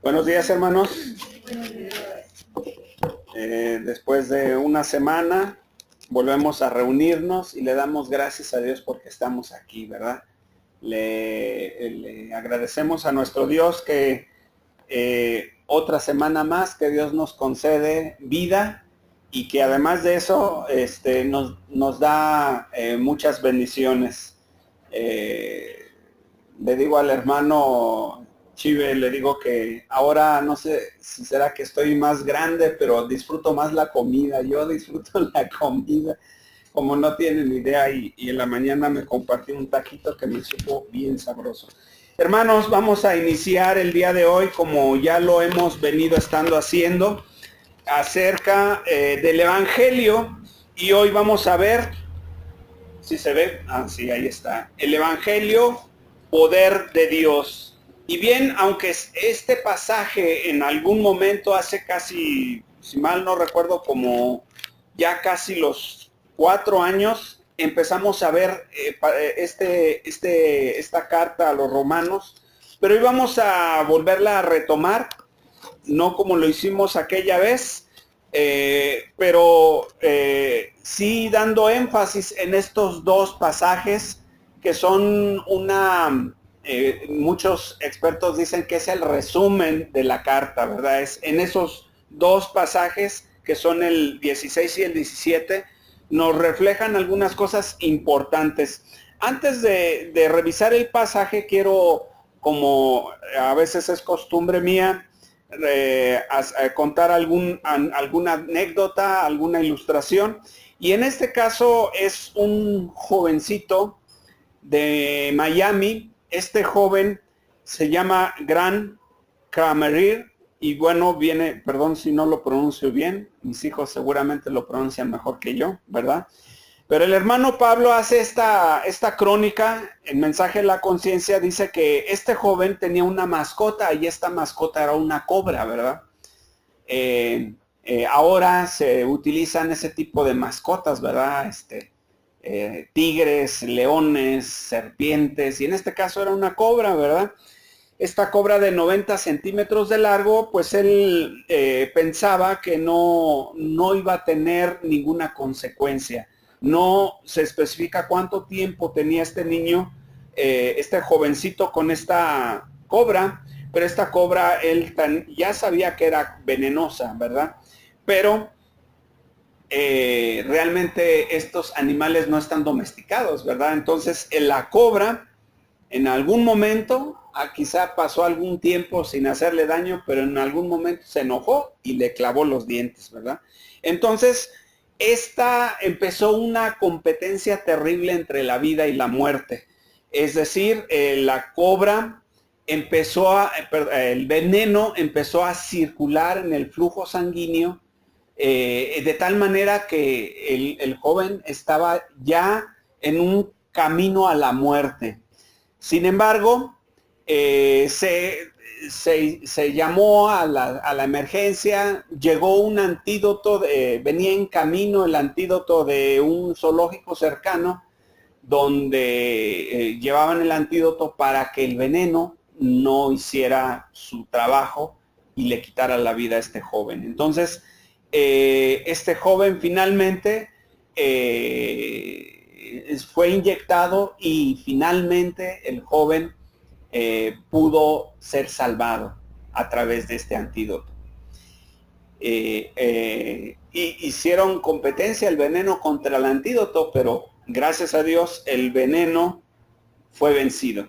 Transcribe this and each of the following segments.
Buenos días, hermanos. Después de una semana volvemos a reunirnos y le damos gracias a Dios porque estamos aquí, ¿verdad? Le agradecemos a nuestro Dios que otra semana más que Dios nos concede vida y que además de eso nos da muchas bendiciones. Le digo al hermano Chive, le digo que ahora no sé si será que estoy más grande, pero disfruto más la comida. Yo disfruto la comida como no tienen idea, y en la mañana me compartí un taquito que me supo bien sabroso. Hermanos, vamos a iniciar el día de hoy, como ya lo hemos venido estando haciendo, acerca del Evangelio, y hoy vamos a ver, si se ve, sí, ahí está, el Evangelio, poder de Dios. Y bien, aunque este pasaje en algún momento hace casi, si mal no recuerdo, como ya casi los 4 años, empezamos a ver esta carta a los romanos, pero hoy vamos a volverla a retomar, no como lo hicimos aquella vez, pero sí dando énfasis en estos dos pasajes que son muchos expertos dicen que es el resumen de la carta, ¿verdad? Es en esos dos pasajes que son el 16 y el 17, nos reflejan algunas cosas importantes. Antes de revisar el pasaje, quiero, como a veces es costumbre mía, a contar alguna anécdota, alguna ilustración. Y en este caso es un jovencito de Miami. Este joven se llama Grant Cramery, y bueno, viene, perdón si no lo pronuncio bien, mis hijos seguramente lo pronuncian mejor que yo, ¿verdad? Pero el hermano Pablo hace esta crónica, el mensaje de la conciencia, dice que este joven tenía una mascota y esta mascota era una cobra, ¿verdad? Ahora se utilizan ese tipo de mascotas, ¿verdad? Tigres, leones, serpientes, y en este caso era una cobra, ¿verdad? Esta cobra de 90 centímetros de largo, pues él pensaba que no iba a tener ninguna consecuencia. No se especifica cuánto tiempo tenía este niño, este jovencito con esta cobra, pero esta cobra él ya sabía que era venenosa, ¿verdad? Pero realmente estos animales no están domesticados, ¿verdad? Entonces la cobra en algún momento, quizá pasó algún tiempo sin hacerle daño, pero en algún momento se enojó y le clavó los dientes, ¿verdad? Entonces, esta empezó una competencia terrible entre la vida y la muerte. Es decir, la cobra el veneno empezó a circular en el flujo sanguíneo, de tal manera que el joven estaba ya en un camino a la muerte. Sin embargo, se llamó a la emergencia, llegó un antídoto, venía en camino el antídoto de un zoológico cercano, donde llevaban el antídoto para que el veneno no hiciera su trabajo y le quitara la vida a este joven. Entonces, este joven finalmente fue inyectado y finalmente el joven pudo ser salvado a través de este antídoto. Hicieron competencia el veneno contra el antídoto, pero gracias a Dios el veneno fue vencido.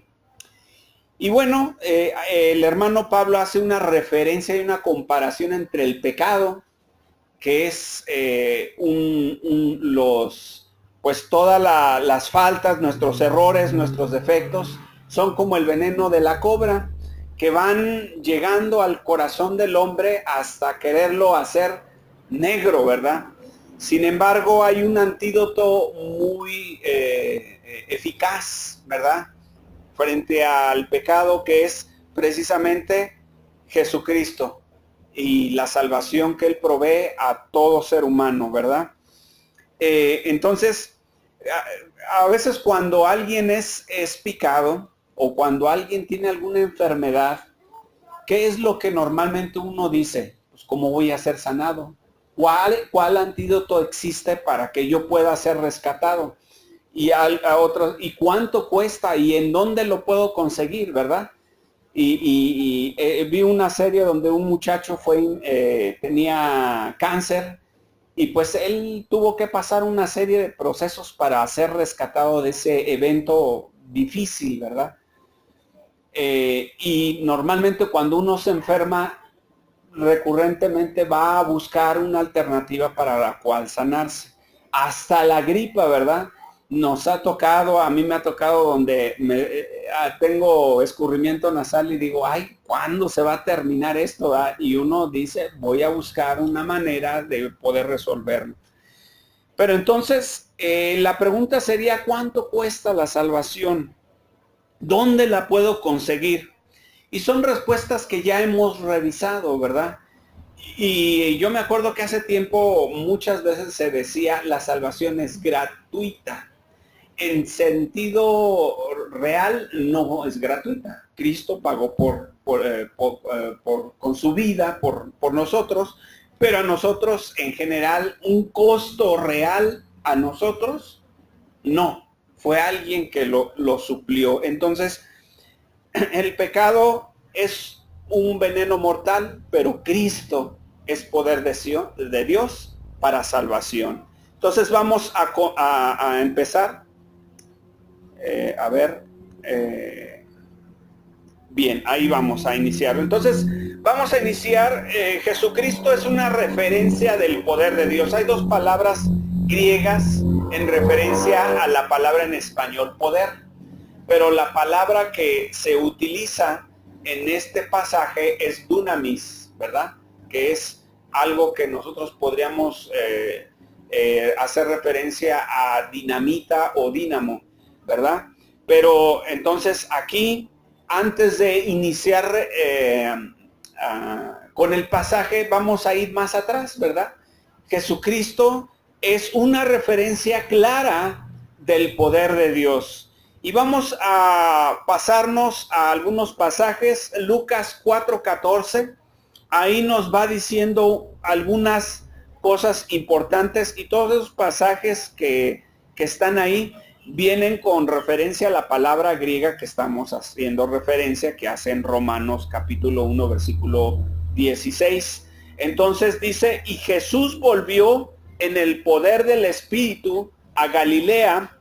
Y bueno, el hermano Pablo hace una referencia y una comparación entre el pecado, que es pues todas las faltas, nuestros errores, nuestros defectos, son como el veneno de la cobra, que van llegando al corazón del hombre hasta quererlo hacer negro, ¿verdad? Sin embargo, hay un antídoto muy eficaz, ¿verdad?, frente al pecado, que es precisamente Jesucristo y la salvación que Él provee a todo ser humano, ¿verdad? Entonces, a veces cuando alguien es picado o cuando alguien tiene alguna enfermedad, ¿qué es lo que normalmente uno dice? Pues, ¿cómo voy a ser sanado? ¿Cuál antídoto existe para que yo pueda ser rescatado? A otros, ¿y cuánto cuesta? ¿Y en dónde lo puedo conseguir? ¿Verdad? Vi una serie donde un muchacho tenía cáncer y pues él tuvo que pasar una serie de procesos para ser rescatado de ese evento difícil, ¿verdad? Y normalmente cuando uno se enferma, recurrentemente va a buscar una alternativa para la cual sanarse. Hasta la gripa, ¿verdad? Nos ha tocado, a mí me ha tocado donde tengo escurrimiento nasal y digo, ay, ¿cuándo se va a terminar esto? Y uno dice, voy a buscar una manera de poder resolverlo. Pero entonces, la pregunta sería, ¿cuánto cuesta la salvación? ¿Dónde la puedo conseguir? Y son respuestas que ya hemos revisado, ¿verdad? Y yo me acuerdo que hace tiempo muchas veces se decía la salvación es gratuita. En sentido real no es gratuita. Cristo pagó con su vida por nosotros, pero a nosotros en general un costo real a nosotros no. Fue alguien que lo suplió. Entonces, el pecado es un veneno mortal, pero Cristo es poder de Dios para salvación. Entonces vamos a empezar. A ver. Bien, ahí vamos a iniciarlo. Entonces, vamos a iniciar. Jesucristo es una referencia del poder de Dios. Hay dos palabras griegas en referencia a la palabra en español poder. Pero la palabra que se utiliza en este pasaje es dunamis, ¿verdad? Que es algo que nosotros podríamos hacer referencia a dinamita o dínamo, ¿verdad? Pero entonces aquí, antes de iniciar con el pasaje, vamos a ir más atrás, ¿verdad? Jesucristo es una referencia clara del poder de Dios. Y vamos a pasarnos a algunos pasajes. Lucas 4:14, ahí nos va diciendo algunas cosas importantes y todos esos pasajes que están ahí vienen con referencia a la palabra griega que estamos haciendo referencia, que hace en Romanos capítulo 1, versículo 16. Entonces dice, y Jesús volvió en el poder del Espíritu a Galilea,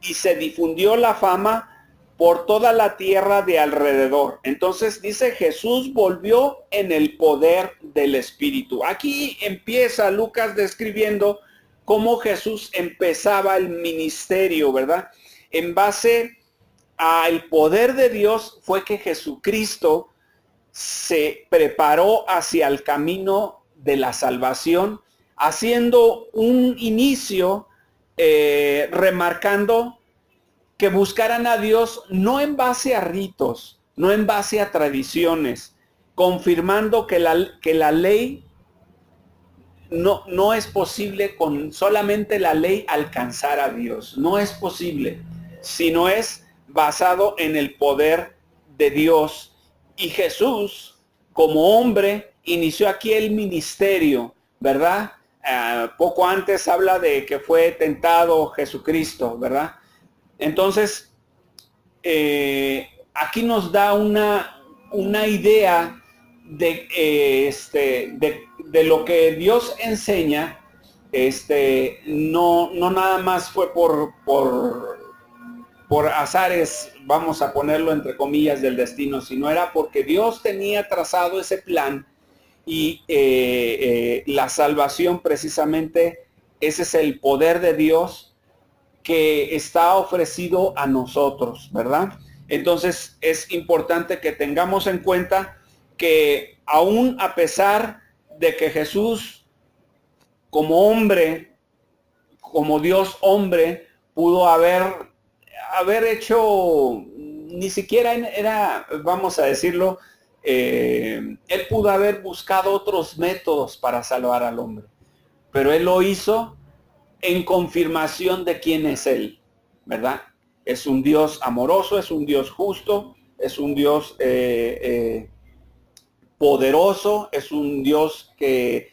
y se difundió la fama por toda la tierra de alrededor. Entonces dice, Jesús volvió en el poder del Espíritu. Aquí empieza Lucas describiendo cómo Jesús empezaba el ministerio, ¿verdad? En base al poder de Dios fue que Jesucristo se preparó hacia el camino de la salvación, haciendo un inicio remarcando que buscaran a Dios no en base a ritos, no en base a tradiciones, confirmando que la ley no es posible con solamente la ley alcanzar a Dios. No es posible, sino es basado en el poder de Dios. Y Jesús, como hombre, inició aquí el ministerio, ¿verdad? Poco antes habla de que fue tentado Jesucristo, ¿verdad? Entonces, aquí nos da una idea de lo que Dios enseña. No nada más fue por azares, vamos a ponerlo entre comillas, del destino, sino era porque Dios tenía trazado ese plan. Y la salvación precisamente, ese es el poder de Dios que está ofrecido a nosotros, ¿verdad? Entonces es importante que tengamos en cuenta que aún a pesar de que Jesús como hombre, como Dios hombre, pudo haber hecho, ni siquiera era, vamos a decirlo, él pudo haber buscado otros métodos para salvar al hombre, pero él lo hizo en confirmación de quién es él, ¿verdad? Es un Dios amoroso, es un Dios justo, es un Dios poderoso, es un Dios que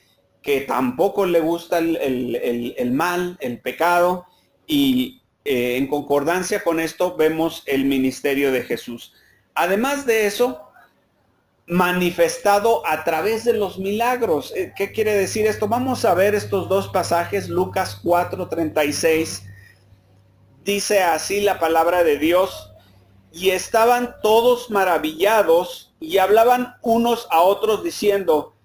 tampoco le gusta el mal, el pecado, y en concordancia con esto vemos el ministerio de Jesús. Además de eso, manifestado a través de los milagros. ¿Qué quiere decir esto? Vamos a ver estos dos pasajes. Lucas 4:36 dice así la palabra de Dios: y estaban todos maravillados y hablaban unos a otros diciendo,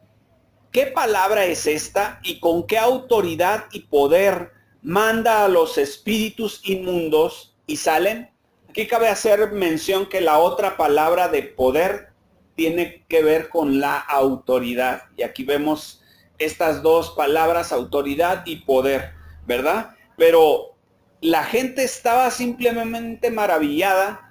¿qué palabra es esta y con qué autoridad y poder manda a los espíritus inmundos y salen? Aquí cabe hacer mención que la otra palabra de poder tiene que ver con la autoridad. Y aquí vemos estas dos palabras, autoridad y poder, ¿verdad? Pero la gente estaba simplemente maravillada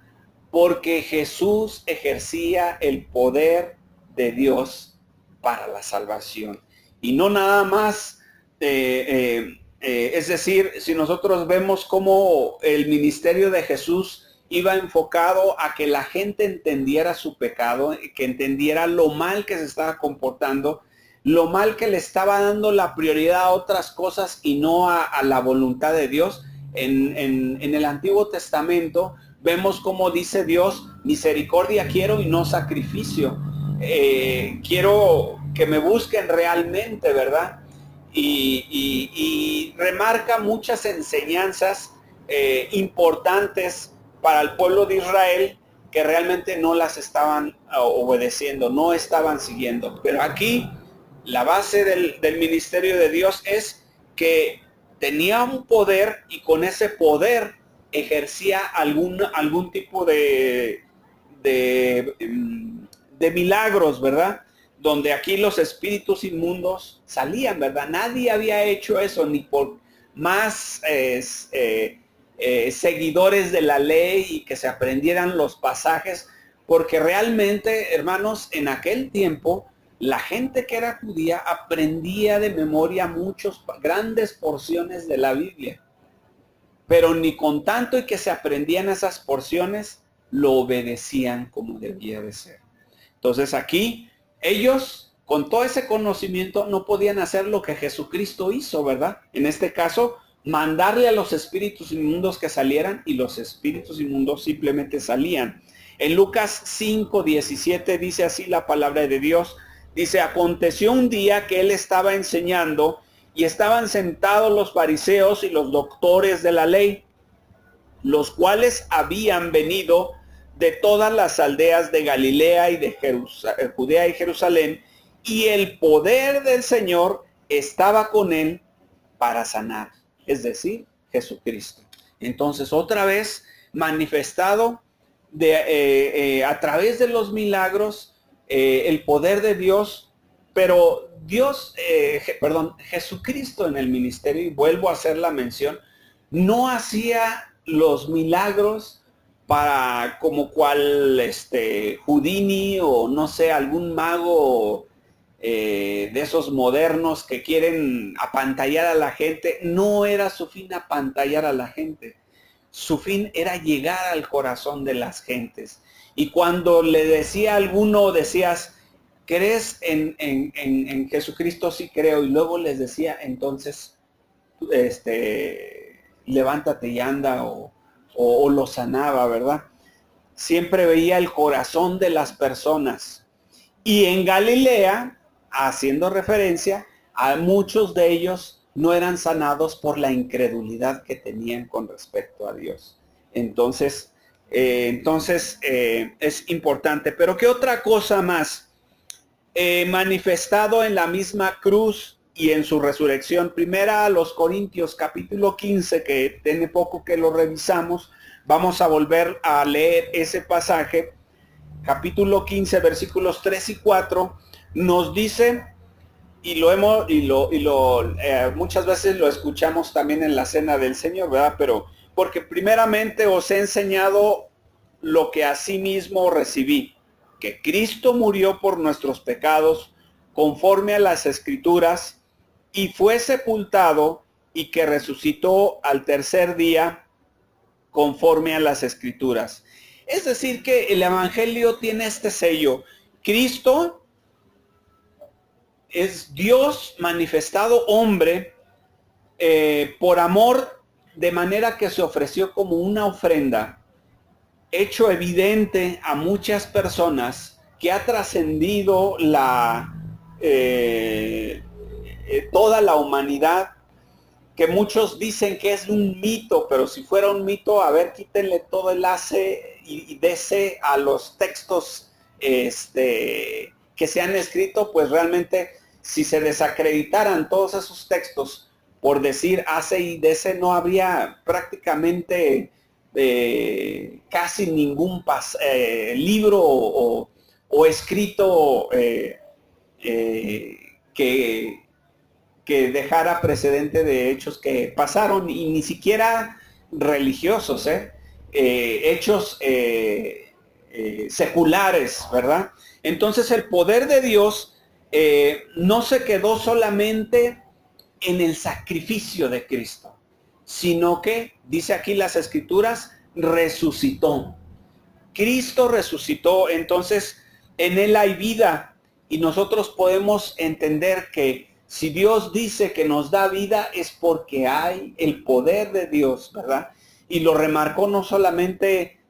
porque Jesús ejercía el poder de Dios para la salvación. Y no nada más, es decir, si nosotros vemos cómo el ministerio de Jesús iba enfocado a que la gente entendiera su pecado, que entendiera lo mal que se estaba comportando, lo mal que le estaba dando la prioridad a otras cosas y no a la voluntad de Dios. En el Antiguo Testamento vemos cómo dice Dios, misericordia quiero y no sacrificio. Quiero que me busquen realmente, ¿verdad? Y remarca muchas enseñanzas importantes para el pueblo de Israel que realmente no las estaban obedeciendo, no estaban siguiendo. Pero aquí la base del ministerio de Dios es que tenía un poder y con ese poder ejercía algún tipo de milagros, ¿verdad? Donde aquí los espíritus inmundos salían, ¿verdad? Nadie había hecho eso, ni por más seguidores de la ley y que se aprendieran los pasajes, porque realmente, hermanos, en aquel tiempo, la gente que era judía aprendía de memoria grandes porciones de la Biblia. Pero ni con tanto y que se aprendían esas porciones, lo obedecían como debía de ser. Entonces aquí, ellos, con todo ese conocimiento, no podían hacer lo que Jesucristo hizo, ¿verdad? En este caso, mandarle a los espíritus inmundos que salieran, y los espíritus inmundos simplemente salían. En Lucas 5:17 dice así la palabra de Dios. Dice, aconteció un día que él estaba enseñando y estaban sentados los fariseos y los doctores de la ley, los cuales habían venido de todas las aldeas de Galilea y de Judea y Jerusalén, y el poder del Señor estaba con él para sanar, es decir, Jesucristo. Entonces, otra vez manifestado a través de los milagros, el poder de Dios, pero Jesucristo en el ministerio, y vuelvo a hacer la mención, no hacía los milagros para como cual Houdini o no sé, algún mago de esos modernos que quieren apantallar a la gente. No era su fin apantallar a la gente. Su fin era llegar al corazón de las gentes. Y cuando le decía a alguno, decías, ¿crees en Jesucristo? Sí creo. Y luego les decía, entonces, levántate y anda, o lo sanaba, ¿verdad? Siempre veía el corazón de las personas. Y en Galilea, haciendo referencia, a muchos de ellos no eran sanados por la incredulidad que tenían con respecto a Dios. Entonces es importante. Pero ¿qué otra cosa más? Manifestado en la misma cruz y en su resurrección. Primera a los Corintios capítulo 15, que tiene poco que lo revisamos. Vamos a volver a leer ese pasaje. Capítulo 15, versículos 3 y 4, nos dice, y muchas veces lo escuchamos también en la cena del Señor, ¿verdad? Pero porque primeramente os he enseñado lo que asimismo recibí, que Cristo murió por nuestros pecados conforme a las Escrituras, y fue sepultado, y que resucitó al tercer día conforme a las Escrituras. Es decir, que el Evangelio tiene este sello. Cristo es Dios manifestado hombre por amor, de manera que se ofreció como una ofrenda, hecho evidente a muchas personas, que ha trascendido toda la humanidad, que muchos dicen que es un mito, pero si fuera un mito, a ver, quítenle todo el enlace y dese a los textos que se han escrito, pues realmente si se desacreditaran todos esos textos por decir AC y DC, no habría prácticamente casi ningún libro o escrito que dejara precedente de hechos que pasaron, y ni siquiera religiosos, hechos seculares, ¿verdad? Entonces el poder de Dios no se quedó solamente en el sacrificio de Cristo, sino que, dice aquí las Escrituras, resucitó. Cristo resucitó, entonces en Él hay vida, y nosotros podemos entender que si Dios dice que nos da vida es porque hay el poder de Dios, ¿verdad? Y lo remarcó no solamente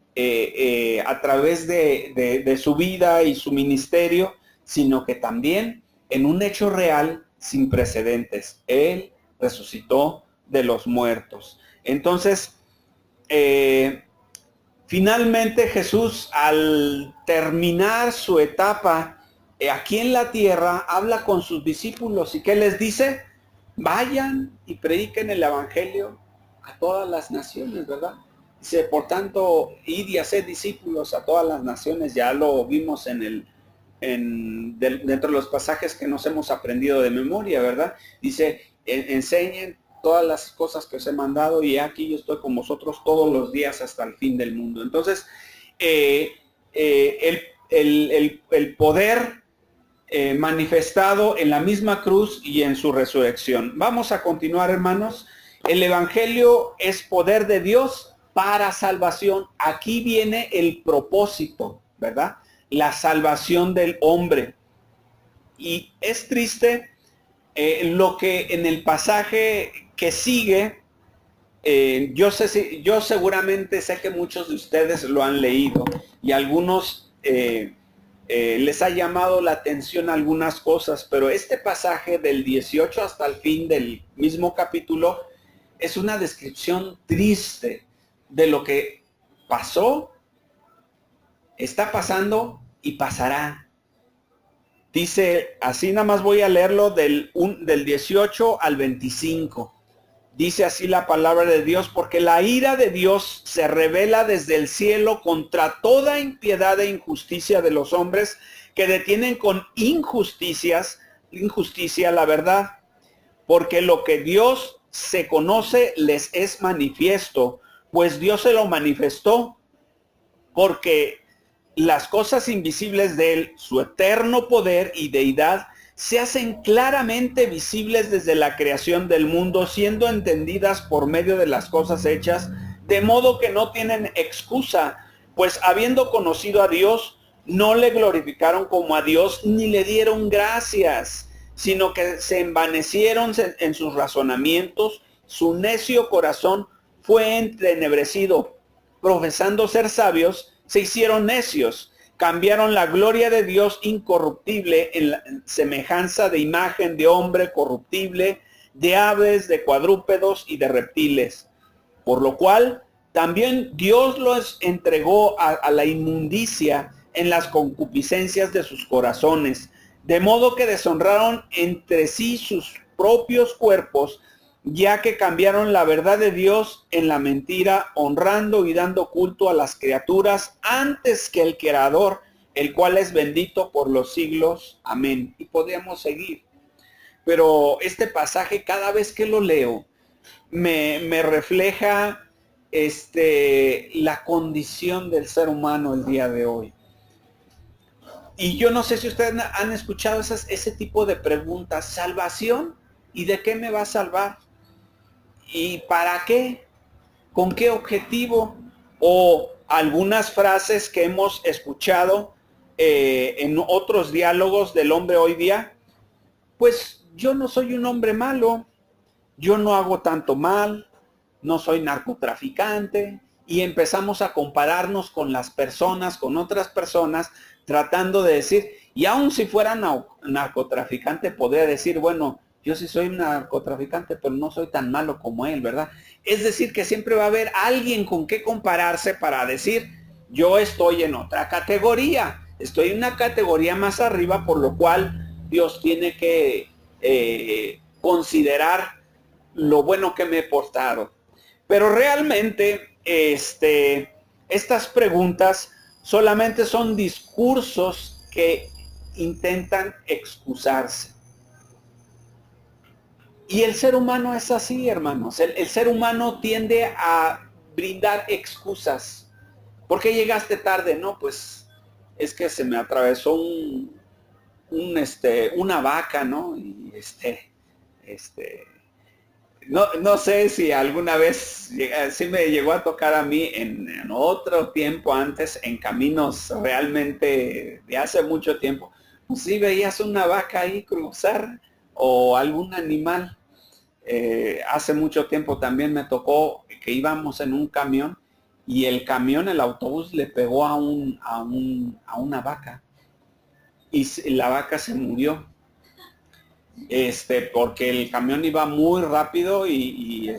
a través de su vida y su ministerio, sino que también en un hecho real sin precedentes. Él resucitó de los muertos. Entonces, finalmente Jesús, al terminar su etapa aquí en la tierra, habla con sus discípulos y ¿qué les dice? Vayan y prediquen el evangelio a todas las naciones, ¿verdad? Dice, por tanto, id y haced discípulos a todas las naciones. Ya lo vimos dentro de los pasajes que nos hemos aprendido de memoria, ¿verdad? Dice, enseñen todas las cosas que os he mandado, y aquí yo estoy con vosotros todos los días hasta el fin del mundo. Entonces, el poder manifestado en la misma cruz y en su resurrección. Vamos a continuar, hermanos. El evangelio es poder de Dios para salvación. Aquí viene el propósito, ¿verdad? La salvación del hombre. Y es triste lo que en el pasaje que sigue, yo seguramente sé que muchos de ustedes lo han leído, y algunos les ha llamado la atención algunas cosas, pero este pasaje del 18 hasta el fin del mismo capítulo es una descripción triste de lo que pasó, está pasando y pasará. Dice, así nada más voy a leerlo del 18 al 25. Dice así la palabra de Dios: porque la ira de Dios se revela desde el cielo contra toda impiedad e injusticia de los hombres, que detienen con injusticia la verdad. Porque lo que Dios se conoce les es manifiesto, pues Dios se lo manifestó, porque las cosas invisibles de Él, su eterno poder y deidad, se hacen claramente visibles desde la creación del mundo, siendo entendidas por medio de las cosas hechas, de modo que no tienen excusa, pues habiendo conocido a Dios, no le glorificaron como a Dios, ni le dieron gracias, sino que se envanecieron en sus razonamientos, su necio corazón fue entenebrecido, profesando ser sabios, se hicieron necios, cambiaron la gloria de Dios incorruptible en la semejanza de imagen de hombre corruptible, de aves, de cuadrúpedos y de reptiles. Por lo cual también Dios los entregó a la inmundicia en las concupiscencias de sus corazones, de modo que deshonraron entre sí sus propios cuerpos, ya que cambiaron la verdad de Dios en la mentira, honrando y dando culto a las criaturas antes que el Creador, el cual es bendito por los siglos. Amén. Y podríamos seguir. Pero este pasaje, cada vez que lo leo, me refleja la condición del ser humano el día de hoy. Y yo no sé si ustedes han escuchado ese tipo de preguntas. ¿Salvación? ¿Y de qué me va a salvar? ¿Y para qué? ¿Con qué objetivo? O algunas frases que hemos escuchado en otros diálogos del hombre hoy día. pues yo no soy un hombre malo, yo no hago tanto mal, no soy narcotraficante, y empezamos a compararnos con las personas, con otras personas, tratando de decir, y aun si fuera narcotraficante, podría decir, bueno, yo sí soy un narcotraficante, pero no soy tan malo como él, ¿verdad? Es decir, que siempre va a haber alguien con que compararse para decir, yo estoy en otra categoría, estoy en una categoría más arriba, por lo cual Dios tiene que considerar lo bueno que me he portado. Pero realmente, estas preguntas solamente son discursos que intentan excusarse. Y el ser humano es así, hermanos. El ser humano tiende a brindar excusas. ¿Por qué llegaste tarde? No, pues es que se me atravesó una vaca, ¿no? Y no sé si alguna vez sí me llegó a tocar a mí en otro tiempo antes, en caminos realmente de hace mucho tiempo, pues sí veías una vaca ahí cruzar o algún animal. Hace mucho tiempo también me tocó que íbamos en un camión y el camión, el autobús le pegó a una vaca y la vaca se murió. Porque el camión iba muy rápido y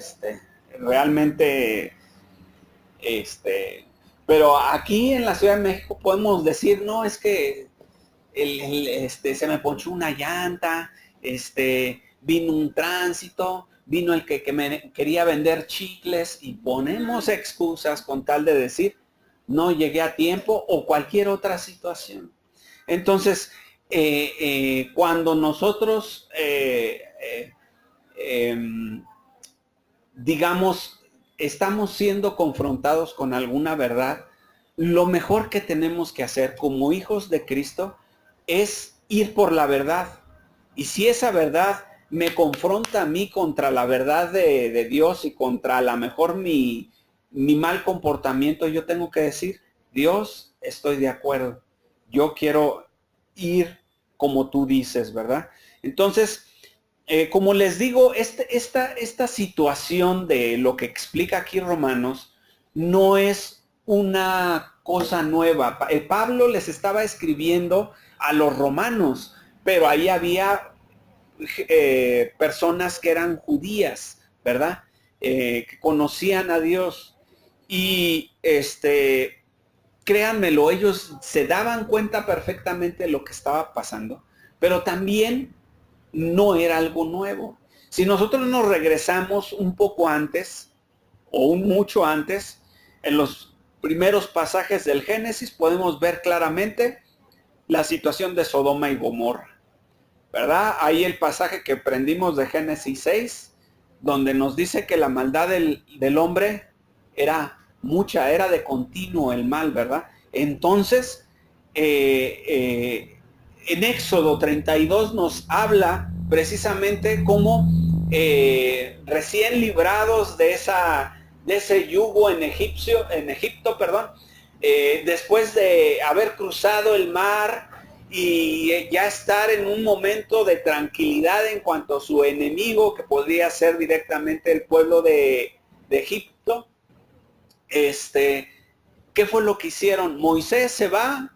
realmente, este, pero aquí en la Ciudad de México podemos decir, no, es que se me ponchó una llanta, vino un tránsito, vino el que me quería vender chicles y ponemos excusas con tal de decir, no llegué a tiempo o cualquier otra situación. Entonces, cuando nosotros, digamos, estamos siendo confrontados con alguna verdad, lo mejor que tenemos que hacer como hijos de Cristo es ir por la verdad. Y si esa verdad me confronta a mí contra la verdad de Dios y contra a lo mejor mi mal comportamiento, yo tengo que decir, Dios, estoy de acuerdo. Yo quiero ir como tú dices, ¿verdad? Entonces, como les digo, esta situación de lo que explica aquí Romanos no es una cosa nueva. Pablo les estaba escribiendo a los romanos, pero ahí había personas que eran judías, ¿verdad? Que conocían a Dios. Y créanmelo, ellos se daban cuenta perfectamente de lo que estaba pasando, pero también no era algo nuevo. Si nosotros nos regresamos un poco antes, o un mucho antes, en los primeros pasajes del Génesis, podemos ver claramente la situación de Sodoma y Gomorra, ¿verdad? Ahí el pasaje que aprendimos de Génesis 6, donde nos dice que la maldad del hombre era mucha, era de continuo el mal, ¿verdad? Entonces, en Éxodo 32 nos habla precisamente cómo recién librados de ese yugo en Egipto, perdón, después de haber cruzado el mar y ya estar en un momento de tranquilidad en cuanto a su enemigo, que podría ser directamente el pueblo de Egipto, ¿qué fue lo que hicieron? Moisés se va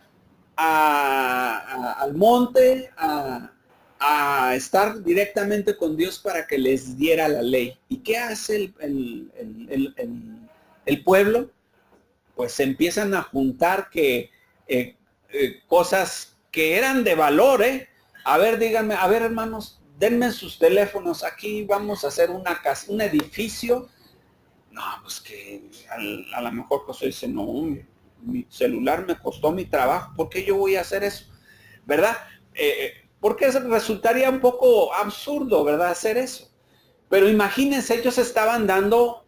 al monte a estar directamente con Dios para que les diera la ley. ¿Y qué hace el pueblo? Pues se empiezan a juntar cosas que eran de valor, ¿eh? A ver, díganme, a ver, hermanos, denme sus teléfonos, aquí vamos a hacer una casa, un edificio. No, pues que a lo mejor José dice, no, mi celular me costó mi trabajo, ¿por qué yo voy a hacer eso? ¿Verdad? Porque resultaría un poco absurdo, ¿verdad? Hacer eso. Pero imagínense, ellos estaban dando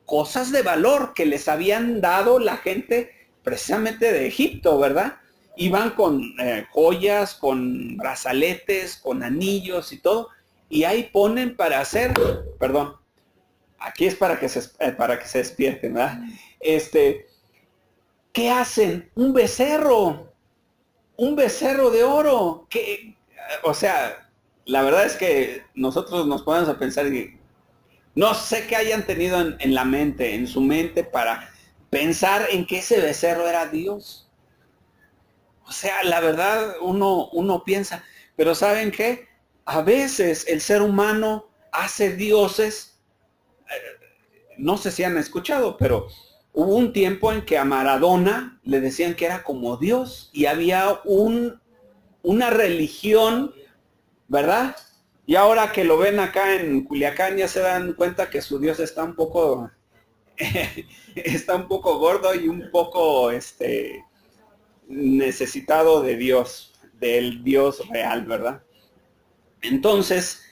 cosas de valor que les habían dado la gente precisamente de Egipto, ¿verdad? Iban con joyas, con brazaletes, con anillos y todo, y ahí ponen para hacer, perdón, aquí es para que se despierten, ¿verdad? ¿Qué hacen? Un becerro de oro, que, o sea, la verdad es que nosotros nos ponemos a pensar y no sé qué hayan tenido en la mente, en su mente, para pensar en que ese becerro era Dios. O sea, la verdad uno piensa, pero ¿saben qué? A veces el ser humano hace dioses, no sé si han escuchado, pero hubo un tiempo en que a Maradona le decían que era como Dios y había una religión, ¿verdad? Y ahora que lo ven acá en Culiacán ya se dan cuenta que su Dios está un poco, está un poco gordo y un poco, necesitado de Dios, del Dios real, ¿verdad? Entonces,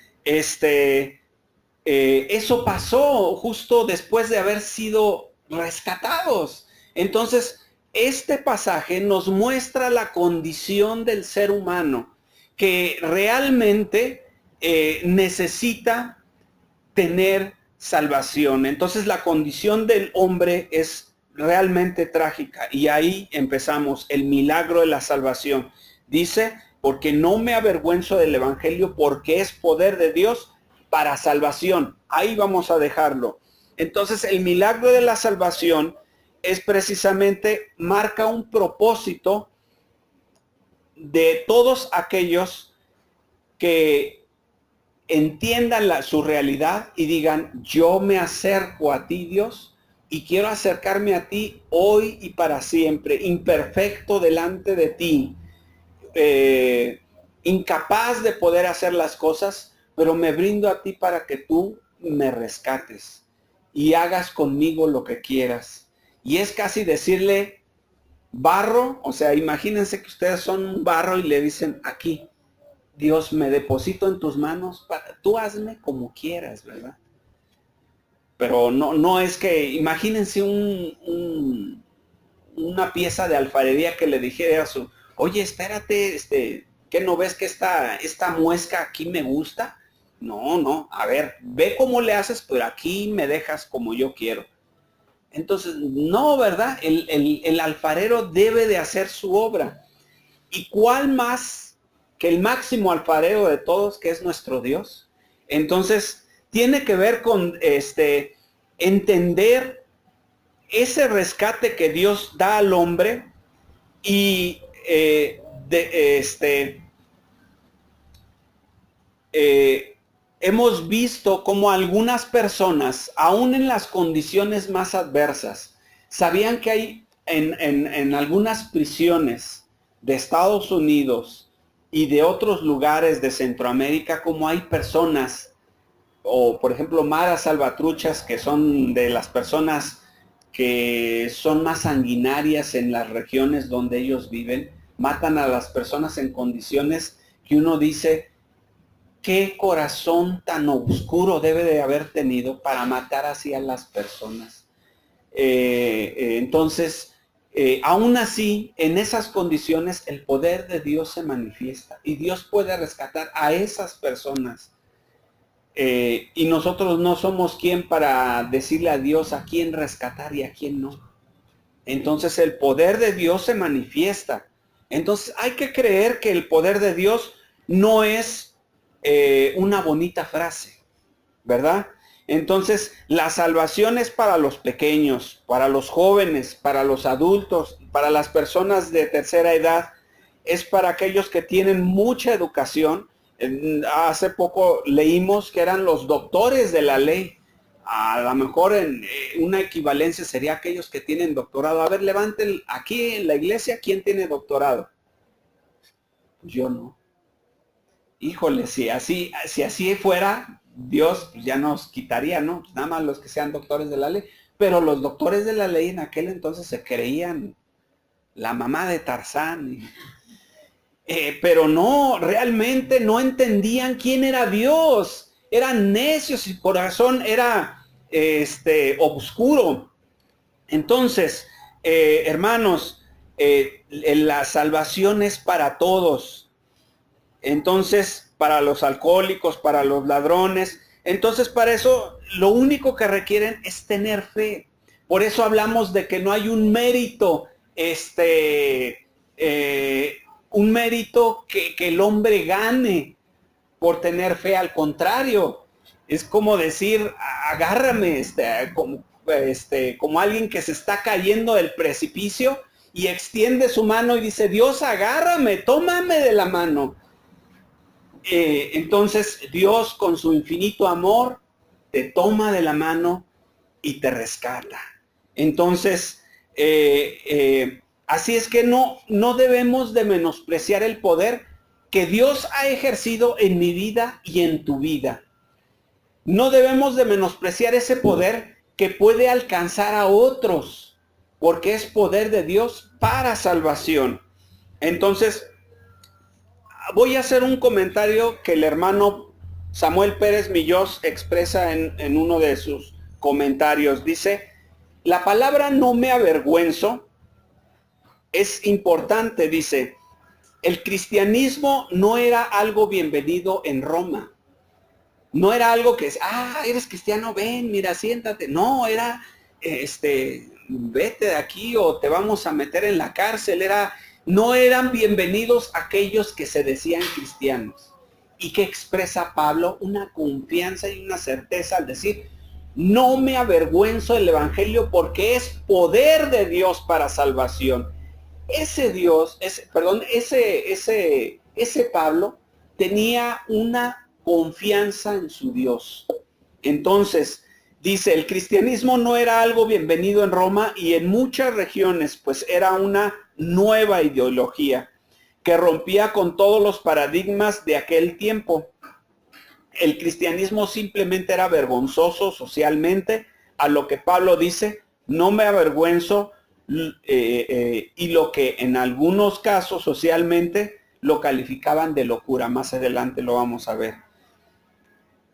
eso pasó justo después de haber sido rescatados. Entonces, este pasaje nos muestra la condición del ser humano que realmente necesita tener salvación. Entonces, la condición del hombre es realmente trágica y ahí empezamos el milagro de la salvación. Dice, porque no me avergüenzo del evangelio, porque es poder de Dios para salvación. Ahí vamos a dejarlo. Entonces, el milagro de la salvación es precisamente, marca un propósito de todos aquellos que entiendan su realidad y digan, yo me acerco a ti, Dios, y quiero acercarme a ti hoy y para siempre, imperfecto delante de ti, incapaz de poder hacer las cosas, pero me brindo a ti para que tú me rescates y hagas conmigo lo que quieras. Y es casi decirle, barro, o sea, imagínense que ustedes son un barro y le dicen, aquí, Dios, me deposito en tus manos, tú hazme como quieras, ¿verdad? Pero no es que, imagínense una pieza de alfarería que le dijera a su, oye, espérate, ¿qué no ves que esta muesca aquí me gusta? No, a ver, ve cómo le haces, pero aquí me dejas como yo quiero. Entonces, no, ¿verdad? El alfarero debe de hacer su obra. ¿Y cuál más que el máximo alfarero de todos, que es nuestro Dios? Entonces, tiene que ver con entender ese rescate que Dios da al hombre y hemos visto cómo algunas personas, aún en las condiciones más adversas, sabían que hay en algunas prisiones de Estados Unidos y de otros lugares de Centroamérica, como hay personas, o por ejemplo maras salvatruchas, que son de las personas que son más sanguinarias en las regiones donde ellos viven, matan a las personas en condiciones que uno dice, qué corazón tan oscuro debe de haber tenido para matar así a las personas. Entonces, aún así, en esas condiciones, el poder de Dios se manifiesta y Dios puede rescatar a esas personas. Y nosotros no somos quien para decirle a Dios a quién rescatar y a quién no. Entonces el poder de Dios se manifiesta. Entonces hay que creer que el poder de Dios no es una bonita frase, ¿verdad? Entonces la salvación es para los pequeños, para los jóvenes, para los adultos, para las personas de tercera edad. Es para aquellos que tienen mucha educación. Hace poco leímos que eran los doctores de la ley. A lo mejor en una equivalencia sería aquellos que tienen doctorado. A ver, levanten aquí en la iglesia, ¿quién tiene doctorado? Yo no. Híjole, si así fuera, Dios pues, ya nos quitaría, ¿no? Pues nada más los que sean doctores de la ley. Pero los doctores de la ley en aquel entonces se creían la mamá de Tarzán. Pero no, realmente no entendían quién era Dios. Eran necios y su corazón era oscuro. Entonces, hermanos, la salvación es para todos. Entonces, para los alcohólicos, para los ladrones. Entonces, para eso, lo único que requieren es tener fe. Por eso hablamos de que no hay un mérito, un mérito que el hombre gane, por tener fe, al contrario, es como decir, agárrame, como alguien que se está cayendo del precipicio y extiende su mano y dice, Dios, agárrame, tómame de la mano. Entonces Dios, con su infinito amor, te toma de la mano y te rescata. Entonces, así es que no debemos de menospreciar el poder que Dios ha ejercido en mi vida y en tu vida. No debemos de menospreciar ese poder que puede alcanzar a otros, porque es poder de Dios para salvación. Entonces, voy a hacer un comentario que el hermano Samuel Pérez Millós expresa en uno de sus comentarios. Dice, la palabra no me avergüenzo es importante, dice. El cristianismo no era algo bienvenido en Roma. No era algo que es, eres cristiano, ven, mira, siéntate. No, era, vete de aquí o te vamos a meter en la cárcel. No eran bienvenidos aquellos que se decían cristianos. ¿Y qué expresa Pablo? Una confianza y una certeza al decir, no me avergüenzo del evangelio porque es poder de Dios para salvación. Ese Pablo tenía una confianza en su Dios. Entonces, dice, el cristianismo no era algo bienvenido en Roma y en muchas regiones, pues era una nueva ideología que rompía con todos los paradigmas de aquel tiempo. El cristianismo simplemente era vergonzoso socialmente, a lo que Pablo dice, no me avergüenzo, y lo que en algunos casos socialmente lo calificaban de locura. Más adelante lo vamos a ver.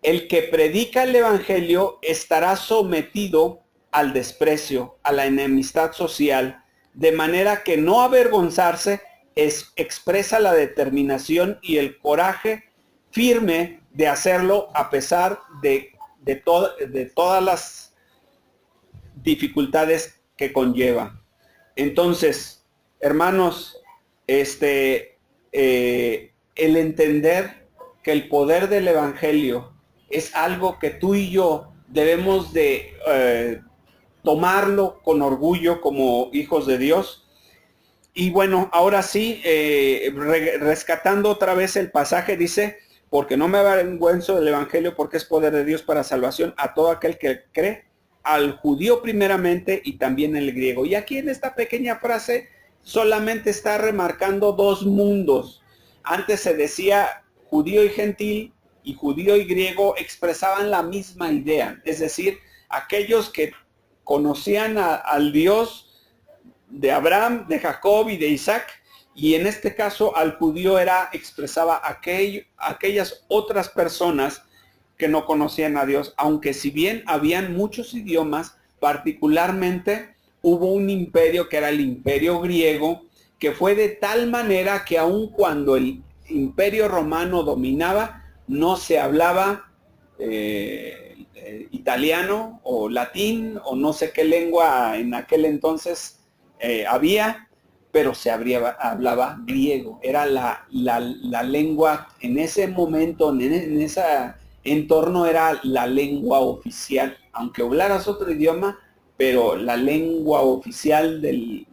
El que predica el evangelio estará sometido al desprecio, a la enemistad social, de manera que no avergonzarse expresa la determinación y el coraje firme de hacerlo a pesar de todas las dificultades que conlleva. Entonces, hermanos, el entender que el poder del evangelio es algo que tú y yo debemos de tomarlo con orgullo como hijos de Dios. Y bueno, ahora sí, rescatando otra vez el pasaje, dice, porque no me avergüenzo del evangelio porque es poder de Dios para salvación a todo aquel que cree, al judío primeramente y también el griego. Y aquí en esta pequeña frase solamente está remarcando dos mundos. Antes se decía judío y gentil, y judío y griego expresaban la misma idea. Es decir, aquellos que conocían al Dios de Abraham, de Jacob y de Isaac, y en este caso al judío expresaba aquellas otras personas que no conocían a Dios, aunque si bien habían muchos idiomas, particularmente hubo un imperio que era el imperio griego, que fue de tal manera que aun cuando el imperio romano dominaba, no se hablaba italiano o latín o no sé qué lengua en aquel entonces había, pero se hablaba griego. Era la lengua en ese momento, en esa entorno era la lengua oficial, aunque hablaras otro idioma, pero la lengua oficial del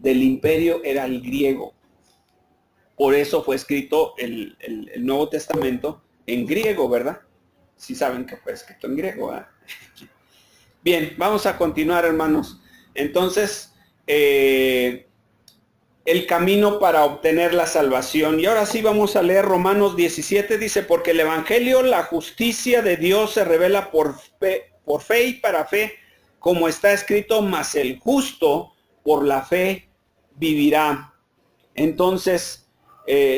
imperio era el griego. Por eso fue escrito el Nuevo Testamento en griego, ¿verdad? Sí saben que fue escrito en griego, ¿verdad? Bien, vamos a continuar, hermanos. Entonces, el camino para obtener la salvación. Y ahora sí vamos a leer Romanos 17, dice, porque el evangelio, la justicia de Dios se revela por fe y para fe, como está escrito, mas el justo por la fe vivirá. Entonces,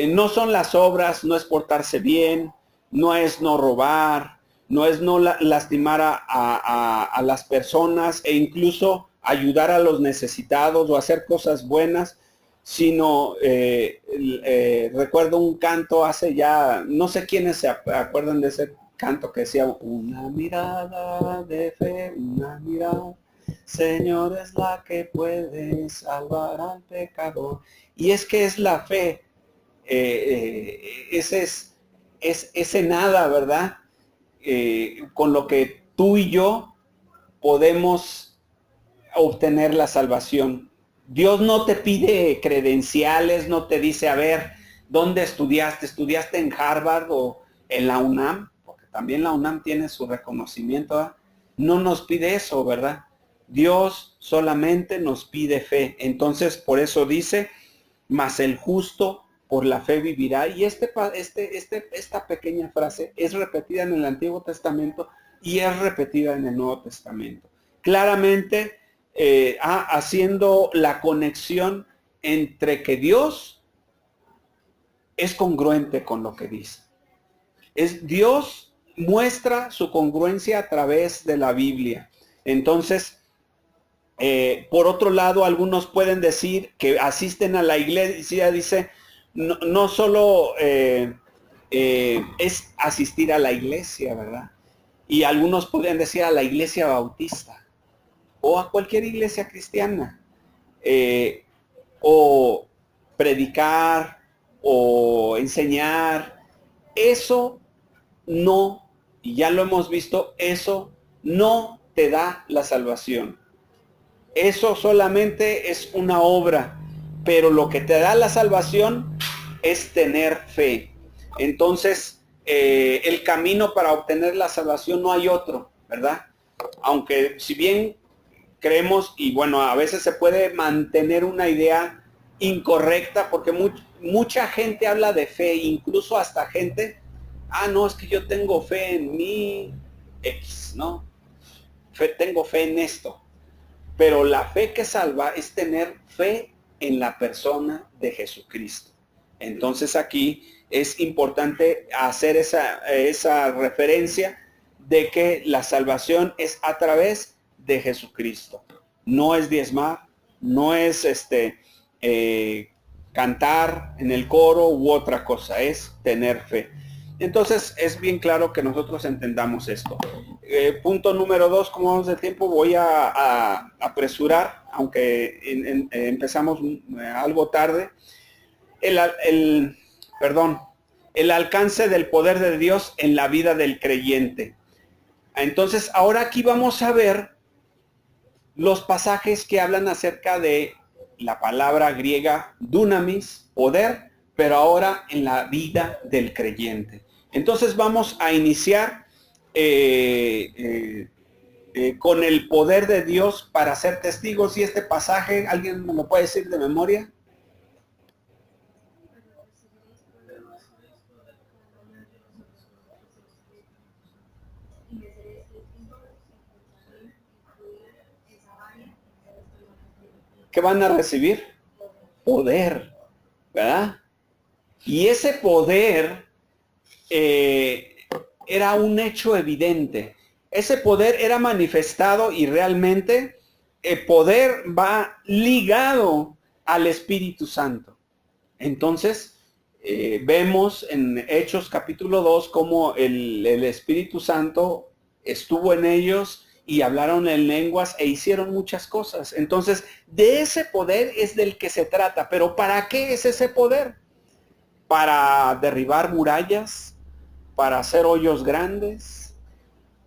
no son las obras, no es portarse bien, no es no robar, no es no lastimar a las personas e incluso ayudar a los necesitados o hacer cosas buenas, sino recuerdo un canto hace ya, no sé quiénes se acuerdan de ese canto que decía, una mirada de fe, una mirada, Señor, es la que puede salvar al pecador. Y es que es la fe, ese es es ese nada, ¿verdad? Con lo que tú y yo podemos obtener la salvación. Dios no te pide credenciales, no te dice, a ver, ¿dónde estudiaste? ¿Estudiaste en Harvard o en la UNAM? Porque también la UNAM tiene su reconocimiento, ¿verdad? No nos pide eso, ¿verdad? Dios solamente nos pide fe. Entonces, por eso dice, mas el justo por la fe vivirá. Y esta pequeña frase es repetida en el Antiguo Testamento y es repetida en el Nuevo Testamento. Claramente haciendo la conexión entre que Dios es congruente con lo que dice. Dios muestra su congruencia a través de la Biblia. Entonces, por otro lado, algunos pueden decir que asisten a la iglesia, dice, no solo es asistir a la iglesia, ¿verdad? Y algunos pueden decir a la iglesia bautista o a cualquier iglesia cristiana, o predicar o enseñar. Eso no, y ya lo hemos visto, eso no te da la salvación. Eso solamente es una obra, pero lo que te da la salvación es tener fe. Entonces, el camino para obtener la salvación no hay otro, ¿verdad? Aunque si bien creemos, y bueno, a veces se puede mantener una idea incorrecta, porque mucha gente habla de fe, incluso hasta gente, no, es que yo tengo fe en mi X, ¿no? Tengo fe en esto. Pero la fe que salva es tener fe en la persona de Jesucristo. Entonces aquí es importante hacer esa referencia de que la salvación es a través de Jesucristo. No es diezmar, no es cantar en el coro u otra cosa, es tener fe. Entonces es bien claro que nosotros entendamos esto. Punto número 2, como vamos de tiempo, voy a apresurar, aunque empezamos algo tarde. El alcance del poder de Dios en la vida del creyente. Entonces, ahora aquí vamos a ver los pasajes que hablan acerca de la palabra griega dunamis, poder, pero ahora en la vida del creyente. Entonces vamos a iniciar con el poder de Dios para ser testigos. Y este pasaje, ¿alguien me lo puede decir de memoria? ¿Qué van a recibir? Poder, ¿verdad? Y ese poder era un hecho evidente. Ese poder era manifestado y realmente el poder va ligado al Espíritu Santo. Entonces, vemos en Hechos capítulo 2 cómo el Espíritu Santo estuvo en ellos y hablaron en lenguas e hicieron muchas cosas. Entonces, de ese poder es del que se trata. Pero ¿para qué es ese poder? ¿Para derribar murallas? ¿Para hacer hoyos grandes?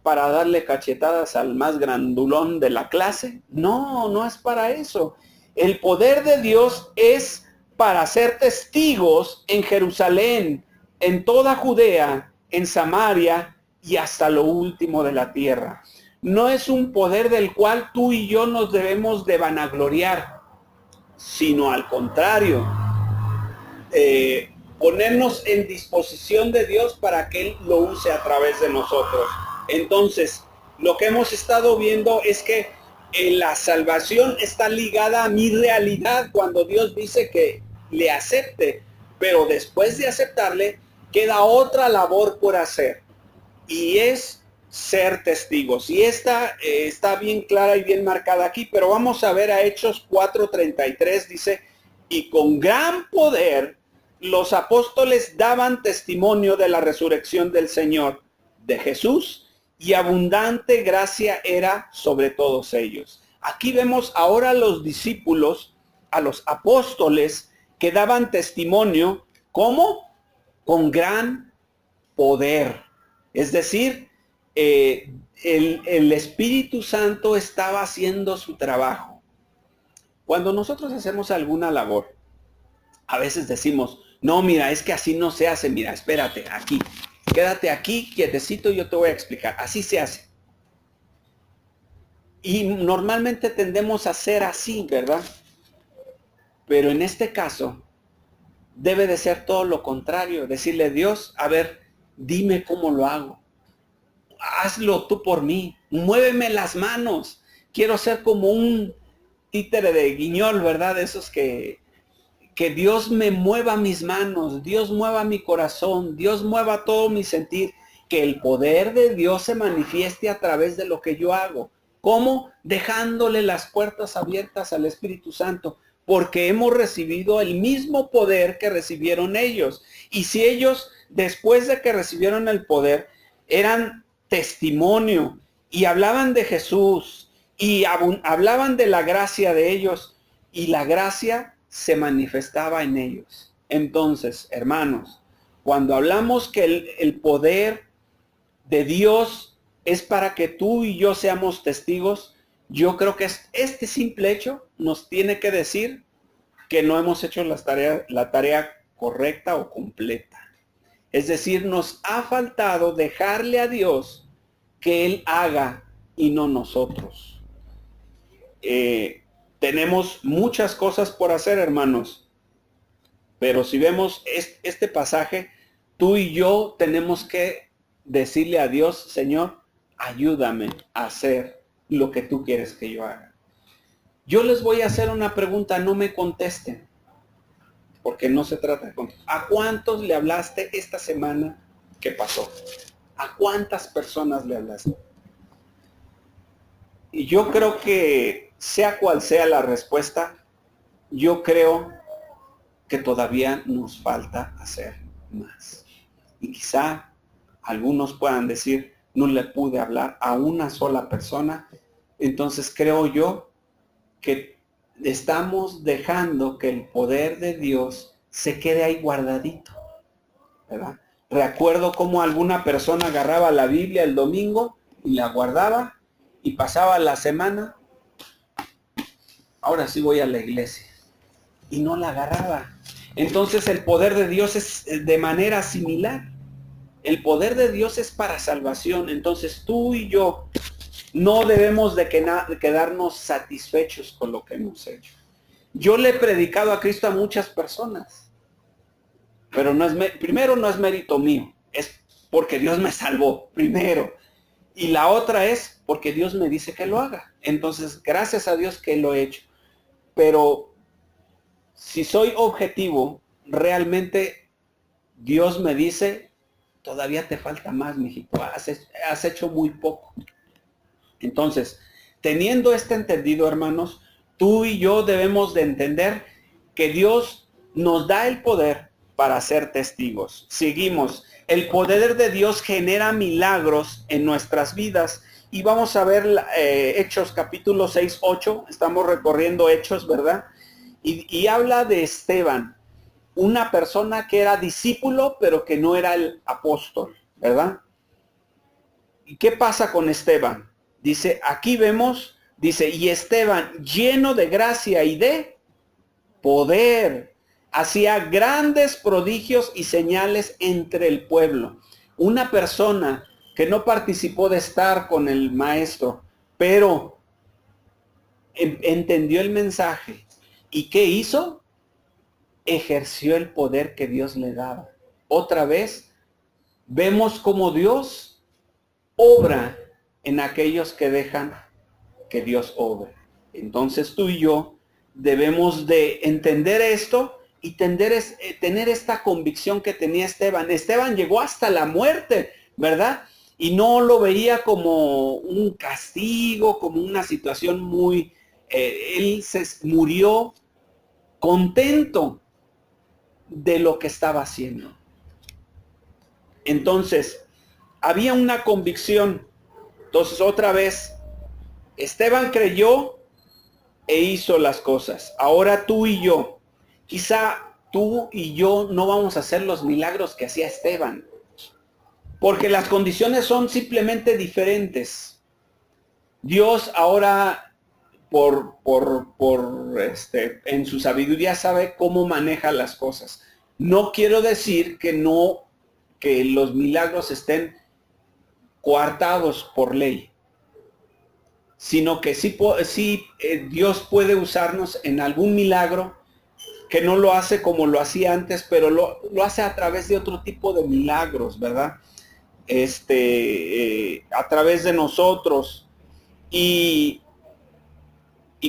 ¿Para darle cachetadas al más grandulón de la clase? No, no es para eso. El poder de Dios es para ser testigos en Jerusalén, en toda Judea, en Samaria y hasta lo último de la tierra. No es un poder del cual tú y yo nos debemos de vanagloriar, sino al contrario, ponernos en disposición de Dios para que Él lo use a través de nosotros. Entonces, lo que hemos estado viendo es que la salvación está ligada a mi realidad cuando Dios dice que le acepte, pero después de aceptarle queda otra labor por hacer y es ser testigos. Y esta está bien clara y bien marcada aquí, pero vamos a ver a Hechos 4:33, dice, y con gran poder los apóstoles daban testimonio de la resurrección del Señor, de Jesús, y abundante gracia era sobre todos ellos. Aquí vemos ahora a los discípulos, a los apóstoles, que daban testimonio, ¿cómo? Con gran poder. Es decir, el Espíritu Santo estaba haciendo su trabajo. Cuando nosotros hacemos alguna labor, a veces decimos, no, mira, es que así no se hace, mira, espérate, aquí, quédate aquí, quietecito, yo te voy a explicar, así se hace. Y normalmente tendemos a hacer así, ¿verdad? Pero en este caso, debe de ser todo lo contrario, decirle, Dios, a ver, dime cómo lo hago. Hazlo tú por mí, muéveme las manos. Quiero ser como un títere de guiñol, ¿verdad? Esos que Dios me mueva mis manos, Dios mueva mi corazón, Dios mueva todo mi sentir, que el poder de Dios se manifieste a través de lo que yo hago. ¿Cómo? Dejándole las puertas abiertas al Espíritu Santo, porque hemos recibido el mismo poder que recibieron ellos. Y si ellos, después de que recibieron el poder, eran testimonio y hablaban de Jesús y hablaban de la gracia de ellos, y la gracia se manifestaba en ellos. Entonces, hermanos, cuando hablamos que el poder de Dios es para que tú y yo seamos testigos, yo creo que este simple hecho nos tiene que decir que no hemos hecho la tarea correcta o completa. Es decir, nos ha faltado dejarle a Dios que Él haga y no nosotros. Tenemos muchas cosas por hacer, hermanos. Pero si vemos este pasaje, tú y yo tenemos que decirle a Dios, Señor, ayúdame a hacer lo que tú quieres que yo haga. Yo les voy a hacer una pregunta, no me contesten, porque no se trata de contestar. ¿A cuántos le hablaste esta semana que pasó? ¿A cuántas personas le hablaste? Y yo creo que, sea cual sea la respuesta, yo creo que todavía nos falta hacer más. Y quizá algunos puedan decir, no le pude hablar a una sola persona. Entonces creo yo que estamos dejando que el poder de Dios se quede ahí guardadito, ¿verdad? Recuerdo cómo alguna persona agarraba la Biblia el domingo y la guardaba, y pasaba la semana, ahora sí voy a la iglesia, y no la agarraba. Entonces el poder de Dios es de manera similar. El poder de Dios es para salvación. Entonces tú y yo no debemos de quedarnos satisfechos con lo que hemos hecho. Yo le he predicado a Cristo a muchas personas, pero primero no es mérito mío, es porque Dios me salvó, primero. Y la otra es porque Dios me dice que lo haga. Entonces, gracias a Dios que lo he hecho. Pero si soy objetivo, realmente Dios me dice, todavía te falta más, mijito, has hecho muy poco. Entonces, teniendo este entendido, hermanos, tú y yo debemos de entender que Dios nos da el poder para ser testigos. Seguimos. El poder de Dios genera milagros en nuestras vidas. Y vamos a ver Hechos capítulo 6, 8. Estamos recorriendo Hechos, ¿verdad? Y habla de Esteban, una persona que era discípulo, pero que no era el apóstol, ¿verdad? ¿Y qué pasa con Esteban? Dice, aquí vemos, dice, y Esteban, lleno de gracia y de poder, hacía grandes prodigios y señales entre el pueblo. Una persona que no participó de estar con el maestro, pero entendió el mensaje. ¿Y qué hizo? Ejerció el poder que Dios le daba. Otra vez, vemos cómo Dios obra en aquellos que dejan que Dios obre. Entonces tú y yo debemos de entender esto y tener esta convicción que tenía Esteban. Esteban llegó hasta la muerte, ¿verdad? Y no lo veía como un castigo, como una situación muy... él murió contento de lo que estaba haciendo. Entonces, había una convicción. Entonces, otra vez, Esteban creyó e hizo las cosas. Ahora tú y yo, quizá tú y yo no vamos a hacer los milagros que hacía Esteban, Porque las condiciones son simplemente diferentes. Dios ahora, en su sabiduría sabe cómo maneja las cosas. No quiero decir que que los milagros estén coartados por ley, sino que sí, Dios puede usarnos en algún milagro, que no lo hace como lo hacía antes, pero lo hace a través de otro tipo de milagros, ¿verdad? A través de nosotros. Y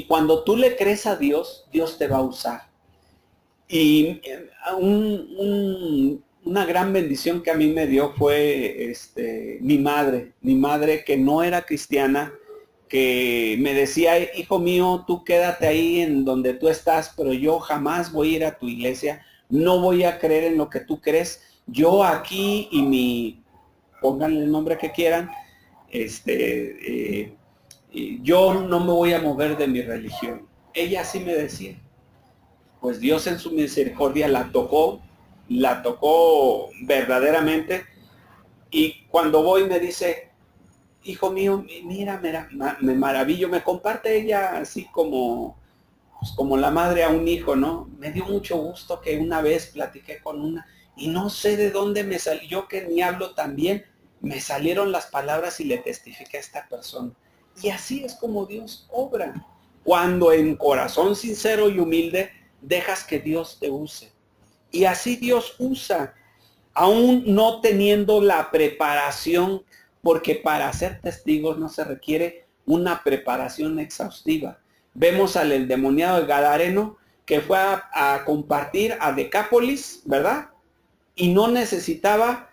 cuando tú le crees a Dios, Dios te va a usar. Y una gran bendición que a mí me dio fue mi madre que no era cristiana, que me decía, hijo mío, tú quédate ahí en donde tú estás, pero yo jamás voy a ir a tu iglesia, no voy a creer en lo que tú crees, yo aquí pónganle el nombre que quieran, yo no me voy a mover de mi religión. Ella sí me decía. Pues Dios en su misericordia la tocó verdaderamente, y cuando voy me dice, hijo mío, mira, me maravillo, me comparte ella así pues como la madre a un hijo, ¿no? Me dio mucho gusto que una vez platiqué con una, y no sé de dónde me salió, yo que ni hablo tan bien, me salieron las palabras y le testifiqué a esta persona. Y así es como Dios obra, cuando en corazón sincero y humilde dejas que Dios te use. Y así Dios usa, aún no teniendo la preparación, porque para ser testigos no se requiere una preparación exhaustiva. Vemos al endemoniado gadareno que fue a compartir a Decápolis, ¿verdad? Y no necesitaba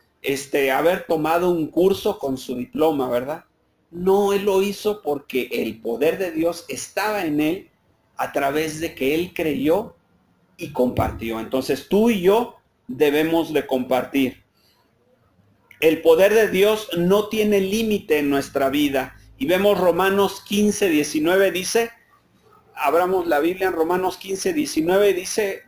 haber tomado un curso con su diploma, ¿verdad? No, él lo hizo porque el poder de Dios estaba en él, a través de que él creyó y compartió. Entonces tú y yo debemos de compartir. El poder de Dios no tiene límite en nuestra vida. Y vemos Romanos 15, 19, dice, abramos la Biblia en Romanos 15, 19, dice,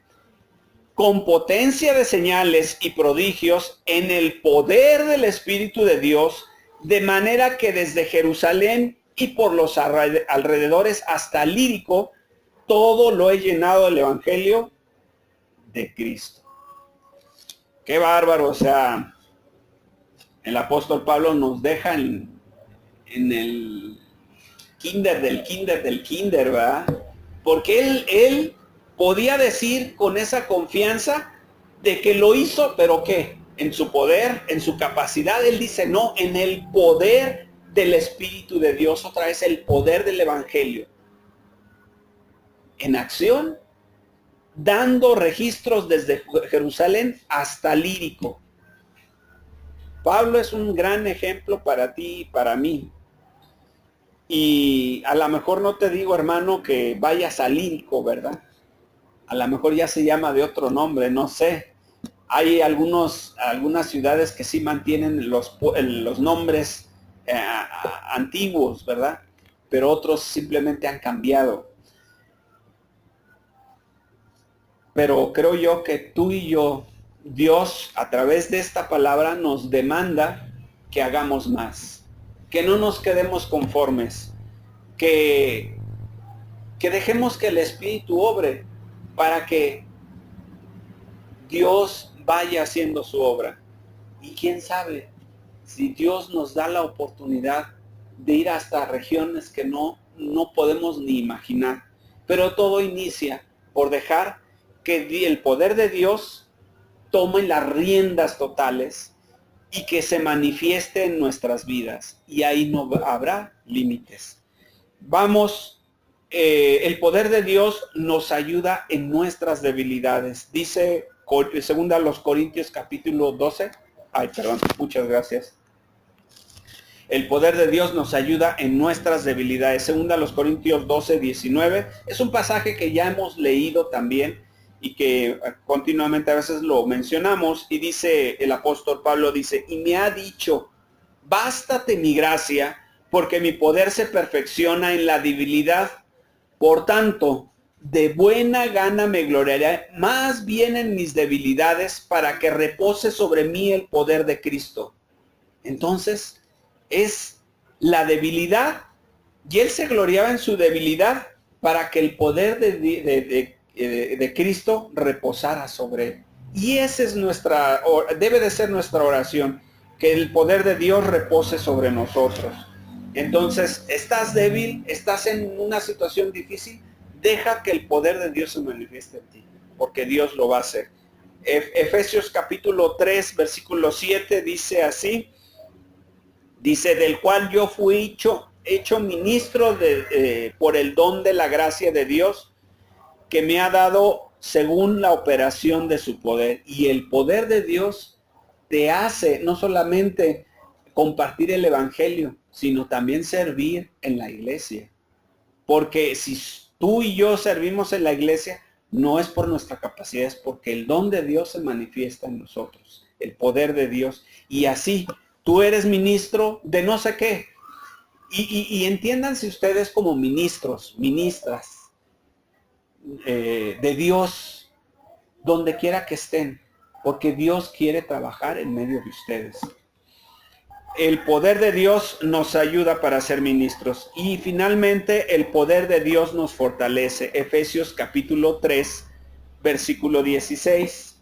con potencia de señales y prodigios en el poder del Espíritu de Dios, de manera que desde Jerusalén y por los alrededores hasta Lírico, todo lo he llenado del Evangelio de Cristo. Qué bárbaro, o sea, el apóstol Pablo nos deja en el kinder del kinder del kinder, ¿verdad? Porque él podía decir con esa confianza de que lo hizo, pero ¿qué? En su poder, en su capacidad. Él dice, no, en el poder del Espíritu de Dios, otra vez el poder del Evangelio. En acción, dando registros desde Jerusalén hasta Lírico. Pablo es un gran ejemplo para ti y para mí. Y a lo mejor no te digo, hermano, que vayas a Lírico, ¿verdad? A lo mejor ya se llama de otro nombre, no sé. Hay algunas ciudades que sí mantienen los nombres antiguos, ¿verdad? Pero otros simplemente han cambiado. Pero creo yo que tú y yo, Dios a través de esta palabra nos demanda que hagamos más, que no nos quedemos conformes, que dejemos que el Espíritu obre para que Dios vaya haciendo su obra. Y quién sabe si Dios nos da la oportunidad de ir hasta regiones que no podemos ni imaginar. Pero todo inicia por dejar que el poder de Dios tome las riendas totales y que se manifieste en nuestras vidas. Y ahí no habrá límites. Vamos, el poder de Dios nos ayuda en nuestras debilidades. Dice segunda a los Corintios capítulo 12. Ay, perdón, muchas gracias. El poder de Dios nos ayuda en nuestras debilidades. Segunda a los Corintios 12, 19. Es un pasaje que ya hemos leído también y que continuamente a veces lo mencionamos. Y dice el apóstol Pablo, dice, y me ha dicho, bástate mi gracia, porque mi poder se perfecciona en la debilidad. Por tanto, de buena gana me gloriaré más bien en mis debilidades, para que repose sobre mí el poder de Cristo. Entonces, es la debilidad, y Él se gloriaba en su debilidad para que el poder de Cristo reposara sobre Él. Y esa es debe de ser nuestra oración, que el poder de Dios repose sobre nosotros. Entonces, estás débil, estás en una situación difícil, deja que el poder de Dios se manifieste en ti, porque Dios lo va a hacer. Efesios capítulo 3, versículo 7 dice así, dice, del cual yo fui hecho ministro por el don de la gracia de Dios, que me ha dado según la operación de su poder. Y el poder de Dios te hace no solamente compartir el evangelio, sino también servir en la iglesia. Porque si tú y yo servimos en la iglesia, no es por nuestra capacidad, es porque el don de Dios se manifiesta en nosotros, el poder de Dios. Y así, tú eres ministro de no sé qué. Y entiéndanse ustedes como ministros, ministras de Dios, donde quiera que estén, porque Dios quiere trabajar en medio de ustedes. El poder de Dios nos ayuda para ser ministros. Y finalmente, el poder de Dios nos fortalece. Efesios capítulo 3, versículo 16.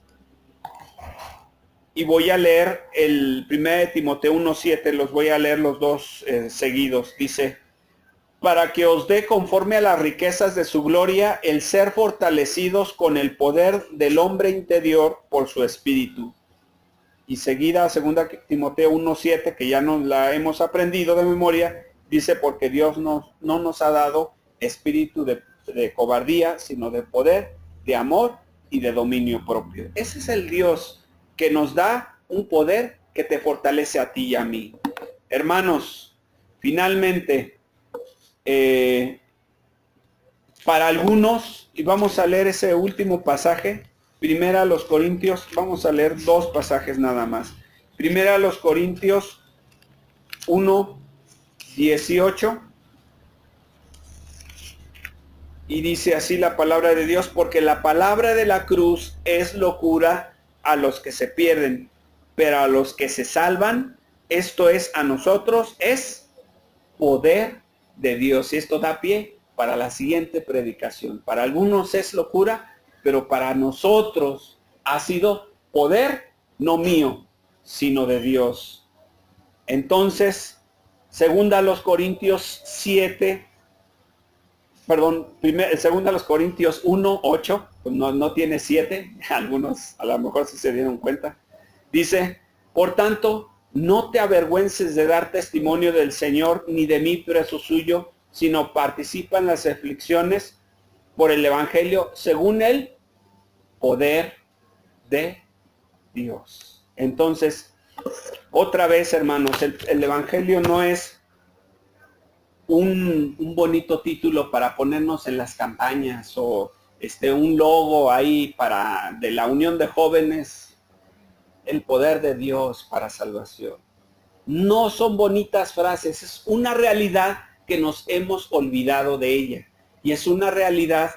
Y voy a leer el 1 de Timoteo 1:7, los voy a leer los dos seguidos. Dice, para que os dé conforme a las riquezas de su gloria el ser fortalecidos con el poder del hombre interior por su espíritu. Y seguida, 2 Timoteo 1:7, que ya nos la hemos aprendido de memoria, dice, porque Dios no nos ha dado espíritu de cobardía, sino de poder, de amor y de dominio propio. Ese es el Dios que nos da un poder que te fortalece a ti y a mí. Hermanos, finalmente, para algunos, y vamos a leer ese último pasaje, Primera a los Corintios, vamos a leer dos pasajes nada más. Primera a los Corintios 1:18. Y dice así la palabra de Dios, porque la palabra de la cruz es locura a los que se pierden, pero a los que se salvan, esto es a nosotros, es poder de Dios. Y esto da pie para la siguiente predicación. Para algunos es locura, pero para nosotros ha sido poder, no mío, sino de Dios. Entonces, segunda a los Corintios 1:8, pues no tiene 7, algunos a lo mejor sí se dieron cuenta. Dice, por tanto, no te avergüences de dar testimonio del Señor, ni de mí preso suyo, sino participa en las aflicciones por el evangelio según el poder de Dios. Entonces, otra vez, hermanos, el evangelio no es un bonito título para ponernos en las campañas o un logo ahí de la unión de jóvenes, el poder de Dios para salvación. No son bonitas frases, es una realidad que nos hemos olvidado de ella. Y es una realidad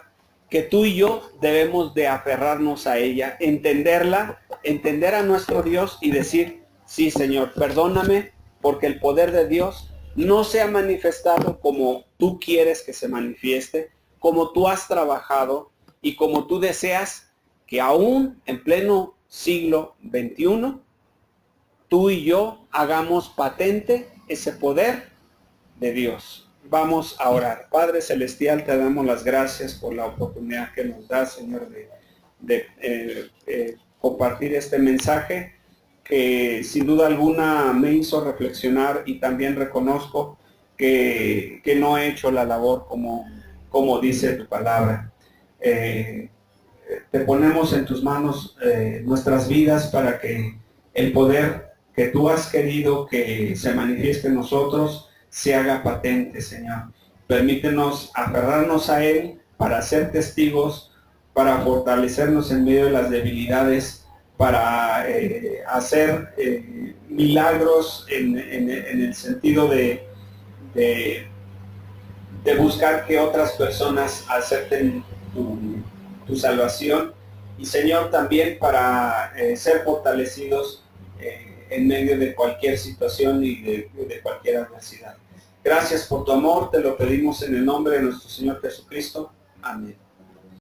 que tú y yo debemos de aferrarnos a ella, entenderla, entender a nuestro Dios y decir, sí, Señor, perdóname, porque el poder de Dios no se ha manifestado como tú quieres que se manifieste, como tú has trabajado y como tú deseas que aún en pleno siglo XXI, tú y yo hagamos patente ese poder de Dios. Vamos a orar. Padre Celestial, te damos las gracias por la oportunidad que nos das, Señor, de compartir este mensaje que sin duda alguna me hizo reflexionar y también reconozco que no he hecho la labor como dice tu palabra. Te ponemos en tus manos nuestras vidas para que el poder que tú has querido que se manifieste en nosotros se haga patente, Señor. Permítenos aferrarnos a Él para ser testigos, para fortalecernos en medio de las debilidades, para hacer milagros en el sentido de buscar que otras personas acepten tu salvación. Y Señor, también para ser fortalecidos en medio de cualquier situación y de cualquier adversidad. Gracias por tu amor, te lo pedimos en el nombre de nuestro Señor Jesucristo. Amén.